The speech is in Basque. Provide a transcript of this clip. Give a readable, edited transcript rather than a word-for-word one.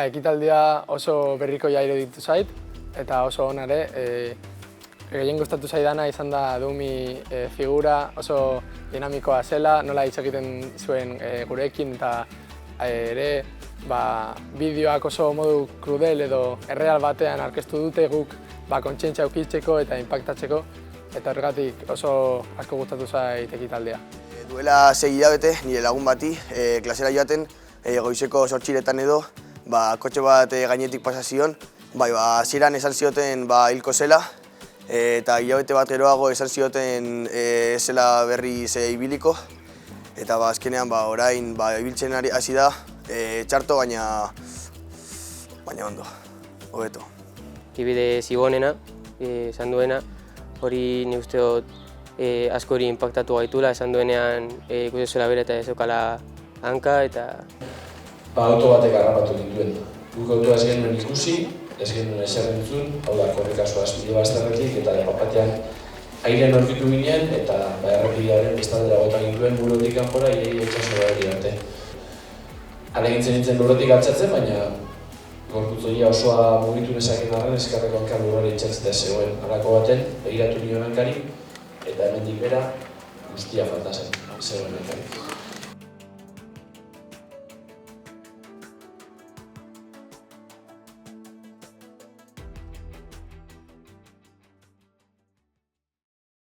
ekitaldia oso berriko jairo ditu zait, eta oso onare. Gehien gustatu zaidana izan da Dumi figura, oso dinamikoa zela, nola hitz egiten zuen gurekin, eta ere bideoak oso modu krudel edo erreal batean aurkeztu dute guk kontzientzia edukitzeko eta inpaktatzeko, eta horregatik oso asko gustatu zait ekitaldea. Duela 6 hilabete, nire lagun bati, klasera joaten, goizeko 8 edo, kotxe bat gainetik pasa zion, hasieran esan zioten hilko zela, eta hilabete bat geroago esan zioten zela berriz ibiliko, eta azkenean orain ibiltzen hasi da, txarto baina ondo, hobeto. Ibide zibonena, esan duena, hori nik uste dut asko hori inpaktatu gaitula, esan duenean ikusi zuela bere eta ez eukala hanka eta... Auto batek harrapatu gintuen. Guk autoa ez genuen ikusi, ez genuen ezer entzun, hau da, korrikazoa azpide bazterretik eta batean airean aurkitu ginen eta errepidearen bestaldera bota gintuen burutik kanpora irei etxasora hori arte. Alegintzen nintzen lurretik altzatzen, baina gorputzoia osoa mugitu nezaken arren eskarreko hankar lurrari itxatzea zegoen. Halako baten, begiratu nion hankari eta hemendik bera guztia falta zen, zegoen hankari.